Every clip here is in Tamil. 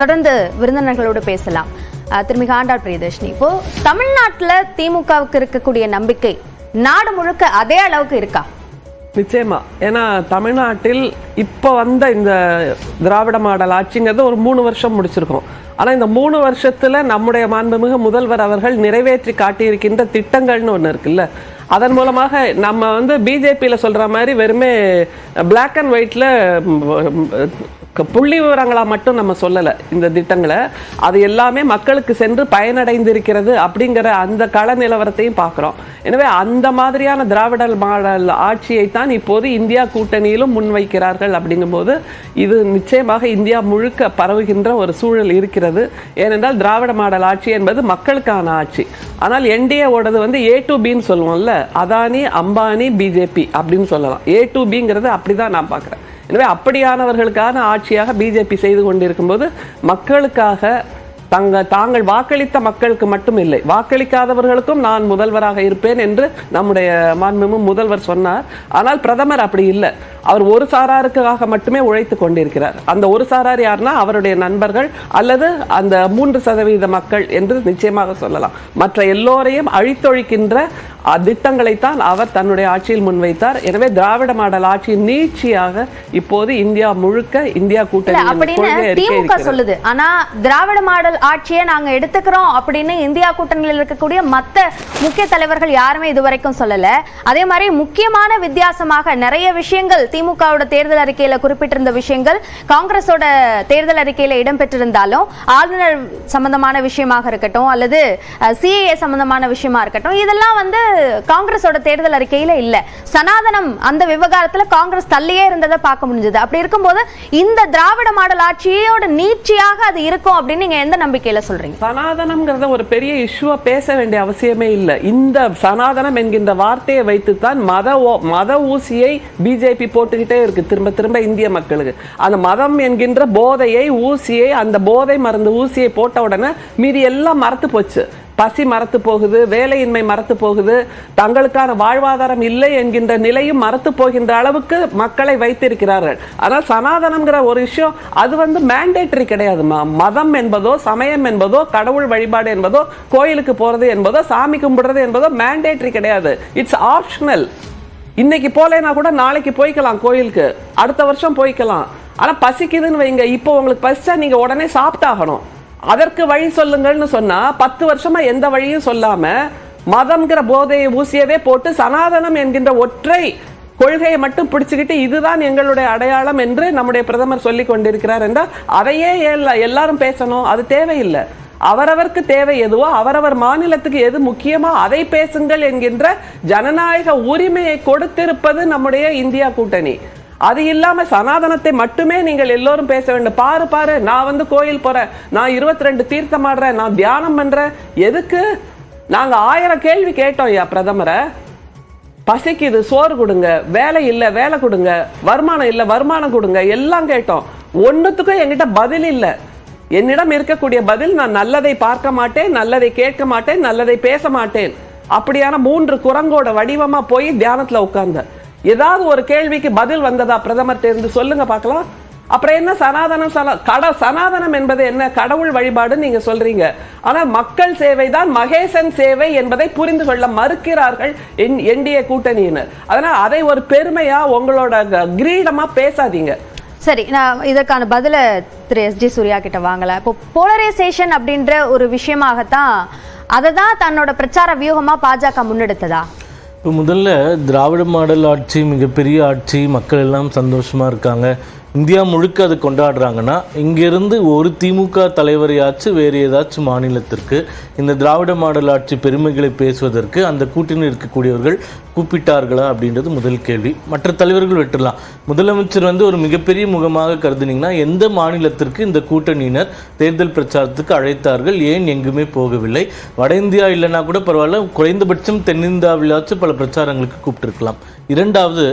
தொடர்ந்து விருந்தினர்களோடு பேசலாம். திருமிக ஆண்டாள் பிரியதர்ஷினி, இப்போ தமிழ்நாட்டில் திமுகவுக்கு இருக்கக்கூடிய நம்பிக்கை நாடு முழுக்க அதே அளவுக்கு இருக்கா? நிச்சயமா. ஏன்னா தமிழ்நாட்டில் இப்போ வந்த இந்த திராவிட மாடல் ஆட்சிங்கிறது ஒரு 3 வருஷம் முடிச்சிருக்கோம். ஆனால் இந்த 3 வருஷத்துல நம்முடைய மாண்புமிகு முதல்வர் அவர்கள் நிறைவேற்றி காட்டியிருக்கின்ற திட்டங்கள்னு ஒன்று இருக்குல்ல, அதன் மூலமாக நம்ம பிஜேபியில் சொல்ற மாதிரி வெறுமே பிளாக் அண்ட் ஒயிட்ல புள்ளி விவரங்களா மட்டும் நம்ம சொல்லலை. இந்த திட்டங்களை அது எல்லாமே மக்களுக்கு சென்று பயனடைந்திருக்கிறது அப்படிங்கிற அந்த கள நிலவரத்தையும் பார்க்குறோம். எனவே அந்த மாதிரியான திராவிட மாடல் ஆட்சியை தான் இப்போது இந்தியா கூட்டணியிலும் முன்வைக்கிறார்கள். அப்படிங்கும்போது இது நிச்சயமாக இந்தியா முழுக்க பரவுகின்ற ஒரு சூழல் இருக்கிறது. ஏனென்றால் திராவிட மாடல் ஆட்சி என்பது மக்களுக்கான ஆட்சி. ஆனால் என்டிஏவோடது A to Bன்னு சொல்லுவோம்ல, அதானி அம்பானி பிஜேபி அப்படின்னு சொல்லலாம். A to Bங்கிறது அப்படிதான் நான் பார்க்குறேன். எனவே அப்படியானவர்களுக்கான ஆட்சியாக பிஜேபி செய்து கொண்டிருக்கும் போது மக்களுக்காக தாங்கள் வாக்களித்த மக்களுக்கு மட்டும் இல்லை, வாக்களிக்காதவர்களுக்கும் நான் முதல்வராக இருப்பேன் என்று நம்முடைய மாண்புமிகு முதல்வர் சொன்னார். ஆனால் பிரதமர் அப்படி இல்லை. அவர் ஒரு சாராருக்காக மட்டுமே உழைத்து கொண்டிருக்கிறார். அந்த ஒரு சாரார் யாருன்னா அவருடைய நண்பர்கள் அல்லது அந்த 3% மக்கள் என்று நிச்சயமாக சொல்லலாம். மற்ற எல்லோரையும் அழித்தொழிக்கின்ற திட்டங்களைத்தான் அவர் தன்னுடைய ஆட்சியில் முன்வைத்தார். எனவே திராவிட மாடல் ஆட்சியின் நீட்சியாக இப்போது இந்தியா முழுக்க இந்தியா கூட்டணி சொல்லுது. ஆனா திராவிட மாடல் ஆட்சியை நாங்க எடுத்துக்கிறோம் அப்படின்னு இந்தியா கூட்டணியில் இருக்கக்கூடிய மற்ற முக்கிய தலைவர்கள் யாருமே இதுவரைக்கும் சொல்லல. அதே மாதிரி முக்கியமான வித்தியாசமாக நிறைய விஷயங்கள் திமுகவோட தேர்தல் அறிக்கையில குறிப்பிட்டிருந்த விஷயங்கள் காங்கிரஸோட தேர்தல் அறிக்கையில இடம்பெற்றிருந்தாலும் ஆளுநர் சம்பந்தமான விஷயமாக இருக்கட்டும் அல்லது சிஏஏ சம்பந்தமான விஷயமா இருக்கட்டும், இதெல்லாம் காங்கிரஸோட தேர்தல் அறிக்கையில இல்ல. சனாதனம் அந்த விவகாரத்துல காங்கிரஸ் தள்ளியே இருந்ததை பார்க்க முடிஞ்சது. அப்படி இருக்கும்போது இந்த திராவிட மாடல் ஆட்சியோட நீட்சியாக அது இருக்கும் அப்படின்னு நீங்க எந்த நம்பிக்கையில சொல்றீங்க? சனாதனம்ங்கிறத ஒரு பெரிய இஷ்யூவா பேச வேண்டிய அவசியமே இல்லை. இந்த சனாதனம் என்கின்ற வார்த்தையை வைத்துத்தான் மத ஊசியை பிஜேபி போட்டுக்கிட்டே இருக்கு திரும்ப திரும்ப இந்திய மக்களுக்கு. அந்த மதம் என்கின்ற போதையை ஊசியை, அந்த போதை மருந்து ஊசியை போட்ட உடனே மீதி எல்லாம் மறத்து போச்சு. பசி மறத்து போகுது, வேலையின்மை மறத்து போகுது, தங்களுக்கான வாழ்வாதாரம் இல்லை என்கின்ற நிலையும் மறத்து போகின்ற அளவுக்கு மக்களை வைத்திருக்கிறார்கள். ஆனால் சனாதனம்ங்கிற ஒரு விஷயம் அது மேண்டேட்டரி கிடையாது. மதம் என்பதோ சமயம் என்பதோ கடவுள் வழிபாடு என்பதோ கோயிலுக்கு போறது என்பதோ சாமி கும்பிடுறது என்பதோ மேண்டேட்டரி கிடையாது. It's optional. இன்னைக்கு போலேனா கூட நாளைக்கு போய்க்கலாம் கோயிலுக்கு, அடுத்த வருஷம் போய்க்கலாம். ஆனா பசிக்குதுன்னு வைங்க, இப்போ உங்களுக்கு பசிச்சா நீங்க உடனே சாப்பிட்டாகணும். அதற்கு வழி சொல்லுங்கள்னு சொன்னா 10 வருஷமா எந்த வழியும் சொல்லாம மதம்ங்கிற போதையை ஊசியவே போட்டு சனாதனம் என்கின்ற ஒற்றை கொள்கையை மட்டும் பிடிச்சுக்கிட்டு இதுதான் எங்களுடைய அடையாளம் என்று நம்முடைய பிரதமர் சொல்லி கொண்டிருக்கிறார் என்றால் அதையே எல்லாரும் பேசணும். அது தேவையில்லை. அவரவருக்கு தேவை எதுவோ, அவரவர் மாநிலத்துக்கு எது முக்கியமோ அதை பேசுங்கள் என்கின்ற ஜனநாயக உரிமையை கொடுத்திருப்பது நம்முடைய இந்தியா கூட்டணி. அது இல்லாம சனாதனத்தை மட்டுமே நீங்கள் எல்லோரும் பேச வேண்டும். பாரு நான் கோயில் போறேன், நான் 22 தீர்த்தம் ஆடுறேன், நான் தியானம் பண்றேன். எதுக்கு? நாங்க 1000 கேள்வி கேட்டோம் யா பிரதமரை. பசிக்குது சோறு கொடுங்க, வேலை இல்ல வேலை கொடுங்க, வருமானம் இல்ல வருமானம் கொடுங்க, எல்லாம் கேட்டோம். ஒன்னுத்துக்கும் என்கிட்ட பதில் இல்லை. என்னிடம் இருக்கக்கூடிய பதில், நான் நல்லதை பார்க்க மாட்டேன், நல்லதை கேட்க மாட்டேன், நல்லதை பேச மாட்டேன். அப்படியான 3 குரங்கோட வடிவமா போய் தியானத்துல உட்கார்ந்த. ஏதாவது ஒரு கேள்விக்கு பதில் வந்ததா பிரதமர் இருந்து சொல்லுங்க பார்க்கலாம். அப்புறம் என்ன சனாதனம்? சனாதனம் என்பது என்ன? கடவுள் வழிபாடு நீங்க சொல்றீங்க. ஆனால் மக்கள் சேவை தான் மகேசன் சேவை என்பதை புரிந்து கொள்ள மறுக்கிறார்கள் என்டிஏ கூட்டணியினர். அதனால் அதை ஒரு பெருமையா உங்களோட கிரீடமா பேசாதீங்க. சரி, நான் இதற்கான பதில திரு எஸ்ஜி சூர்யா கிட்ட வாங்கல. இப்போ போலரைசேஷன் அப்படின்ற ஒரு விஷயமாகத்தான் அதை தான் தன்னோட பிரச்சார வியூகமா பாஜக முன்னெடுத்ததா? இப்போ முதல்ல திராவிட மாடல் ஆட்சி மிகப்பெரிய ஆட்சி, மக்கள் எல்லாம் சந்தோஷமாக இருக்காங்க, இந்தியா முழுக்க அதை கொண்டாடுறாங்கன்னா இங்கேருந்து ஒரு திமுக தலைவரையாச்சும் வேறு ஏதாச்சும் மாநிலத்திற்கு இந்த திராவிட மாடல் ஆட்சி பெருமைகளை பேசுவதற்கு அந்த கூட்டணியில் இருக்கக்கூடியவர்கள் கூப்பிட்டார்களா அப்படின்றது முதல் கேள்வி. மற்ற தலைவர்கள் விட்டுடலாம். முதலமைச்சர் ஒரு மிகப்பெரிய முகமாக கருதுனீங்கன்னா எந்த மாநிலத்திற்கு இந்த கூட்டணியினர் தேர்தல் பிரச்சாரத்துக்கு அழைத்தார்கள்? ஏன் எங்குமே போகவில்லை? வட இந்தியா இல்லைன்னா கூட பரவாயில்ல, குறைந்தபட்சம் தென்னிந்தியாவிலாச்சும் பல பிரச்சாரங்களுக்கு கூப்பிட்டுருக்கலாம். இரண்டாவது,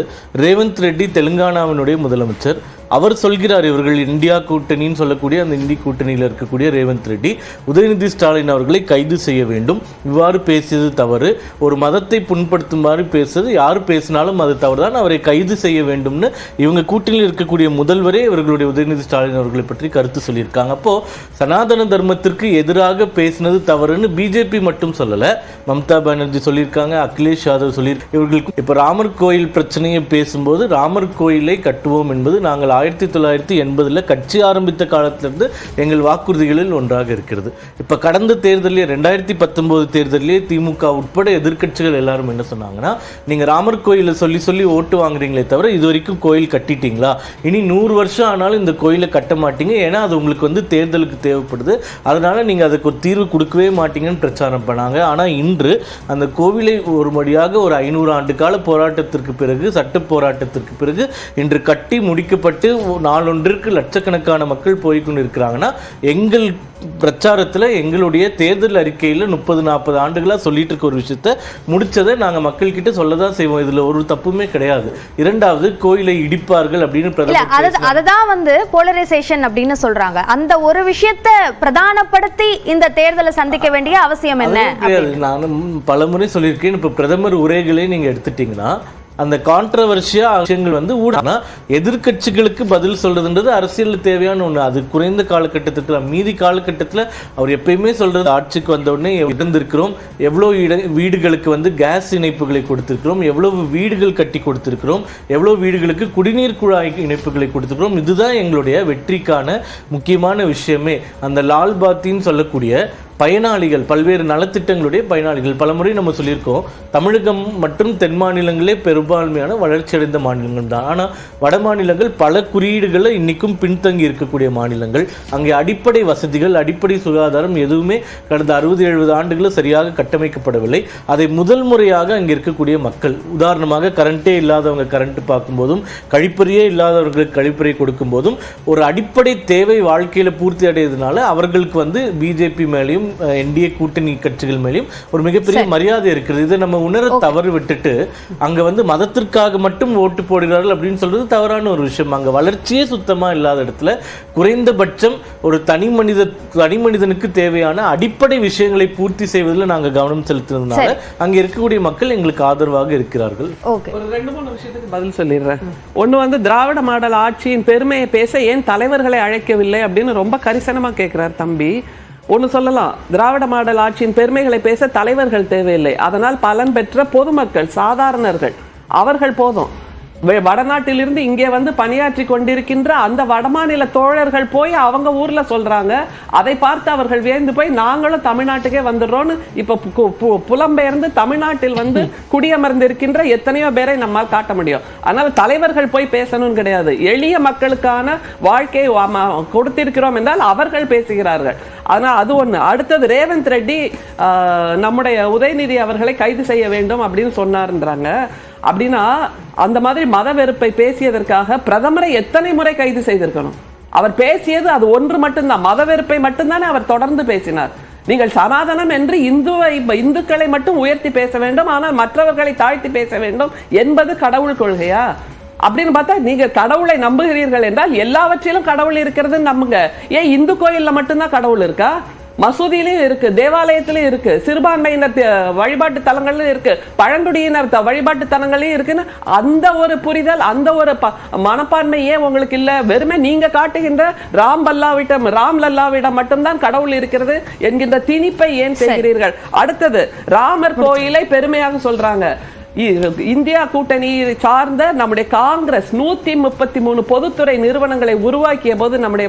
ரேவந்த் ரெட்டி தெலுங்கானாவினுடைய முதலமைச்சர். அவர் சொல்கிறார், இவர்கள் இந்தியா கூட்டணின்னு சொல்லக்கூடிய அந்த இந்தி கூட்டணியில் இருக்கக்கூடிய ரேவந்த் ரெட்டி உதயநிதி ஸ்டாலின் அவர்களை கைது செய்ய வேண்டும், இவ்வாறு பேசியது தவறு, ஒரு மதத்தை புண்படுத்துமாறு பேசுறது யார் பேசினாலும் அது தவறுதான், அவரை கைது செய்ய வேண்டும்னு இவங்க கூட்டணியில் இருக்கக்கூடிய முதல்வரே இவர்களுடைய உதயநிதி ஸ்டாலின் அவர்களை பற்றி கருத்து சொல்லியிருக்காங்க. அப்போ சனாதன தர்மத்திற்கு எதிராக பேசினது தவறுன்னு பிஜேபி மட்டும் சொல்லல, மம்தா பானர்ஜி சொல்லியிருக்காங்க, அகிலேஷ் யாதவ் சொல்லியிருக்காங்க. இவர்களுக்கு இப்ப ராமர் கோயில் பிரச்சனையை பேசும்போது ராமர் கோயிலை கட்டுவோம் என்பது நாங்கள் 1980 கட்சி ஆரம்பித்த காலத்திலிருந்து எங்கள் வாக்குறுதிகளில் ஒன்றாக இருக்கிறது. இப்ப கடந்த தேர்தலிலே 2019 தேர்தலிலே திமுக உட்பட எதிர்க்கட்சிகள் எல்லாரும் என்ன சொன்னாங்கன்னா, நீங்க ராமர் கோயிலை சொல்லி சொல்லி ஓட்டு வாங்குறீங்களே தவிர இது வரைக்கும் கோயில் கட்டிட்டீங்களா, இனி 100 வருஷம் ஆனாலும் இந்த கோயிலை கட்ட மாட்டீங்க, ஏன்னா அது உங்களுக்கு வந்து தேர்தலுக்கு தேவைப்படுது, அதனால நீங்க அதுக்கு ஒரு தீர்வு கொடுக்கவே மாட்டீங்கன்னு பிரச்சாரம் பண்ணாங்க. ஆனா இன்று அந்த கோவிலை ஒரு மடியாக ஒரு 500 ஆண்டு கால போராட்டத்திற்கு பிறகு, சட்ட போராட்டத்திற்கு பிறகு இன்று கட்டி முடிக்கப்பட்டு நாளொன்றிற்கு லட்சக்கணக்கான மக்கள் போய்கொண்டு இருக்கிறாங்கன்னா, எங்கள் பிரச்சாரத்தில் எங்களுடைய தேர்தல் அறிக்கையில் 30-40 ஆண்டுகளாக சொல்லிட்டு இருக்க ஒரு விஷயத்த முடிச்சதை நாங்கள் மக்கள்கிட்ட சொல்லதான் செய்வோம். இதுல ஒரு தப்புமே கிடையாது. இரண்டாவது, கோயிலை இடிப்பார்கள் அப்படின்னு அதுதான் வந்து போலரைசேஷன் அப்படின்னு சொல்றாங்க. அந்த ஒரு விஷயத்தை பிரதானப்படுத்தி இந்த தேர்தலை சந்திக்க வேண்டிய அவசியம் என்ன? நானும் பலமுறை சொல்லியிருக்கேன். இப்ப பிரதமர் உரைகளை நீங்க எடுத்துட்டீங்கன்னா அந்த கான்ட்ரவர்ஷியா விஷயங்கள் வந்து எதிர்கட்சிகளுக்கு பதில் சொல்றதுன்றது அரசியல் தேவையான ஒண்ணு. அது குறைந்த காலகட்டத்தில், மீதி காலகட்டத்தில் அவர் எப்பயுமே சொல்றது, ஆட்சிக்கு வந்த உடனே இருந்திருக்கிறோம், எவ்வளவு வீடுகளுக்கு வந்து கேஸ் இணைப்புகளை கொடுத்திருக்கிறோம், எவ்வளவு வீடுகள் கட்டி கொடுத்திருக்கிறோம், எவ்வளவு வீடுகளுக்கு குடிநீர் குழாய் இணைப்புகளை கொடுத்திருக்கிறோம், இதுதான் எங்களுடைய வெற்றிக்கான முக்கியமான விஷயமே. அந்த லால் பாத்தின்னு சொல்லக்கூடிய பயனாளிகள், பல்வேறு நலத்திட்டங்களுடைய பயனாளிகள், பலமுறை நம்ம சொல்லியிருக்கோம், தமிழகம் மற்றும் தென் மாநிலங்களே பெரும்பான்மையான வளர்ச்சியடைந்த மாநிலங்கள் தான். ஆனால் வட மாநிலங்கள் பல குறியீடுகளில் இன்னைக்கும் பின்தங்கி இருக்கக்கூடிய மாநிலங்கள். அங்கே அடிப்படை வசதிகள், அடிப்படை சுகாதாரம் எதுவுமே கடந்த 60-70 ஆண்டுகளில் சரியாக கட்டமைக்கப்படவில்லை. அதை முதல் முறையாக அங்கே இருக்கக்கூடிய மக்கள், உதாரணமாக கரண்டே இல்லாதவங்க கரண்ட் பார்க்கும்போதும், கழிப்பறையே இல்லாதவர்களுக்கு கழிப்பறை கொடுக்கும் போதும், ஒரு அடிப்படை தேவை வாழ்க்கையில் பூர்த்தி அடைவதனால அவர்களுக்கு வந்து பிஜேபி மேலேயும் என்டிஏ கூட்டணி கட்சிகள் மேலேயும் ஒரு மிகப்பெரிய மரியாதை இருக்கிறது. இதை நம்ம உணர தவறு விட்டுட்டு அங்க வந்து மதத்திற்காக மட்டும் ஓட்டு போடுகிறார்கள் அப்படின்னு சொல்றது தவறான ஒரு விஷயம். அங்க வளர்ச்சியே சுத்தமா இல்லாத இடத்துல குறைந்தபட்சம் ஒரு தனி மனிதனுக்கு தேவையான அடிப்படை விஷயங்களை பூர்த்தி செய்வதில் நாங்க கவனம் செலுத்துறதுனால அங்க இருக்கக்கூடிய மக்கள் எங்களுக்கு ஆதரவாக இருக்கிறார்கள். ஒரு 2-3 விஷயத்துக்கு பதில் சொல்லிடுறேன். ஒண்ணு வந்து திராவிட மாடல் ஆட்சியின் பெருமையை பேச ஏன் தலைவர்களை அழைக்கவில்லை அப்படின்னு ரொம்ப கரிசனமா கேட்கிறார் தம்பி. ஒன்று சொல்லலாம், திராவிட மாடல் ஆட்சியின் பெருமைகளை பேச தலைவர்கள் தேவையில்லை, அதனால் பலன் பெற்ற பொதுமக்கள், சாதாரணர்கள், அவர்கள் போதும். வடநாட்டிலிருந்து இங்கே வந்து பணியாற்றி கொண்டிருக்கின்ற அந்த வடமாநில தோழர்கள் போய் அவங்க ஊர்ல சொல்றாங்க, அதை பார்த்து அவர்கள் வியந்து போய் நாங்களும் தமிழ்நாட்டுக்கே வந்துடுறோம்னு இப்ப புலம்பெயர்ந்து தமிழ்நாட்டில் வந்து குடியமர்ந்து இருக்கின்ற எத்தனையோ பேரை நம்மால் காட்ட முடியும். அதனால தலைவர்கள் போய் பேசணும்னு கிடையாது, எளிய மக்களுக்கான வாழ்க்கையை கொடுத்திருக்கிறோம் என்றால் அவர்கள் பேசுகிறார்கள். அதனால் அது ஒண்ணு. அடுத்தது, ரேவந்த் ரெட்டி நம்முடைய உதயநிதி அவர்களை கைது செய்ய வேண்டும் அப்படின்னு சொன்னார்ன்றாங்க. அப்படின்னா அந்த மாதிரி மத வெறுப்பை பேசியதற்காக பிரதமரை எத்தனை முறை கைது செய்திருக்கணும்? அவர் பேசியது அது ஒன்று மட்டும்தான், மத வெறுப்பை மட்டும்தானே அவர் தொடர்ந்து பேசினார். நீங்கள் சனாதனம் என்று இந்துக்களை மட்டும் உயர்த்தி பேச வேண்டும், ஆனால் மற்றவர்களை தாழ்த்தி பேச வேண்டும் என்பது கடவுள் கொள்கையா? அப்படின்னு பார்த்தா, நீங்க கடவுளை நம்புகிறீர்கள் என்றால் எல்லாவற்றிலும் கடவுள் இருக்கிறது நம்புங்க. ஏன் இந்து கோயில்ல மட்டும்தான் கடவுள் இருக்கா? மசூதியிலும் இருக்கு, தேவாலயத்திலும் இருக்கு, சிறுபான்மையினர் வழிபாட்டு தலங்களிலும் இருக்கு, பழங்குடியினர் வழிபாட்டு தலங்களையும் இருக்குன்னு அந்த ஒரு புரிதல், அந்த ஒரு மனப்பான்மை ஏன் உங்களுக்கு இல்ல? வெறுமே நீங்க காட்டுகின்ற ராம் லல்லாவிடம் மட்டும்தான் கடவுள் இருக்கிறது என்கின்ற திணிப்பை ஏன் செய்கிறீர்கள்? அடுத்தது, ராமர் கோயிலை பெருமையாக சொல்றாங்க. இந்தியா கூட்டணி சார்ந்த நம்முடைய காங்கிரஸ் 133 பொதுத்துறை நிறுவனங்களை உருவாக்கிய போது நம்முடைய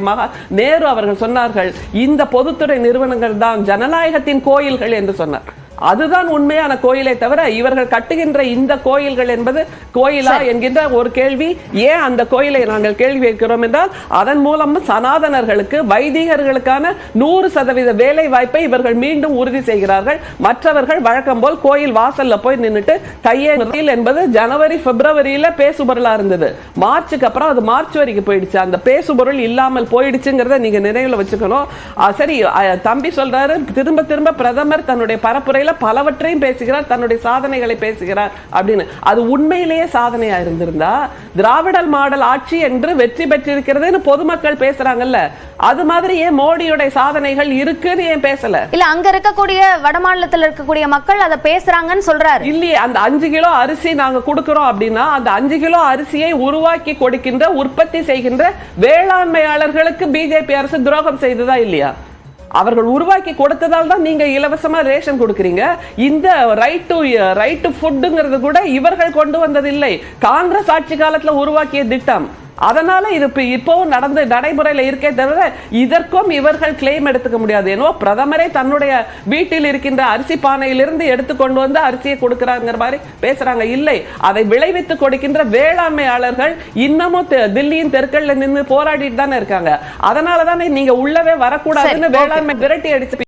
நேரு அவர்கள் சொன்னார்கள், இந்த பொதுத்துறை நிறுவனங்கள் தான் ஜனநாயகத்தின் கோயில்கள் என்று சொன்னார். அதுதான் உண்மையான கோயிலை தவிர இவர்கள் கட்டுகின்ற இந்த கோயில்கள் என்பது கோயிலா என்கின்ற ஒரு கேள்வி. ஏன் அந்த கோயிலை நாங்கள் கேள்வி வைக்கிறோம் என்றால், அதன் மூலம் சனாதனர்களுக்கு, வைதிகர்களுக்கான 100% வேலை வாய்ப்பை இவர்கள் மீண்டும் உறுதி செய்கிறார்கள். மற்றவர்கள் வழக்கம் போல் கோயில் வாசல்ல போய் நின்றுட்டு கையேல் என்பது ஜனவரி பிப்ரவரியில பேசுபொருளா இருந்தது. மார்ச்சுக்கு அப்புறம் அது மார்ச் வரைக்கும் போயிடுச்சு. அந்த பேசுபொருள் இல்லாமல் போயிடுச்சுங்கிறத நீங்க நினைவுல வச்சுக்கணும். சரி, தம்பி சொல்றாரு, திரும்ப திரும்ப பிரதமர் தன்னுடைய பரப்புரை துறையில பலவற்றையும் பேசுகிறார், தன்னுடைய சாதனைகளை பேசுகிறார் அப்படின்னு. அது உண்மையிலேயே சாதனையா இருந்திருந்தா திராவிடல் மாடல் ஆட்சி என்று வெற்றி பெற்றிருக்கிறதுன்னு பொதுமக்கள் பேசுறாங்கல்ல, அது மாதிரி ஏன் மோடியுடைய சாதனைகள் இருக்குன்னு ஏன் பேசல? இல்ல, அங்க இருக்கக்கூடிய வடமாநிலத்தில் இருக்கக்கூடிய மக்கள் அதை பேசுறாங்கன்னு சொல்றாரு. இல்லையே, அந்த 5 கிலோ அரிசி நாங்க கொடுக்கிறோம் அப்படின்னா அந்த 5 கிலோ அரிசியை உருவாக்கி கொடுக்கின்ற, உற்பத்தி செய்கின்ற வேளாண்மையாளர்களுக்கு பிஜேபி அரசு துரோகம் செய்ததா இல்லையா? அவர்கள் உருவாக்கி கொடுத்ததால் தான் நீங்க இலவசமா ரேஷன் கொடுக்கறீங்க. இந்த ரைட் டு ஃபுட்ங்கிறது கூட இவர்கள் கொண்டு வந்ததில்லை, காங்கிரஸ் ஆட்சி காலத்துல உருவாக்கிய திட்டம். அதனால இது இப்போ நடந்து நடைமுறையில இருக்கே தவிர இதற்கும் இவர்கள் கிளைம் எடுத்துக்க முடியாது. ஏனோ பிரதமரே தன்னுடைய வீட்டில் இருக்கின்ற அரிசி பானையிலிருந்து எடுத்து கொண்டு வந்து அரிசியை கொடுக்கிறாங்கிற மாதிரி பேசுறாங்க. இல்லை, அதை விளைவித்து கொடுக்கின்ற வேளாண்மையாளர்கள் இன்னமும் தில்லியின் தெருக்கள்ல நின்று போராடிட்டு தானே இருக்காங்க. அதனால தானே நீங்க உள்ளவே வரக்கூடாதுன்னு வேளாண்மை விரட்டி அடிச்சு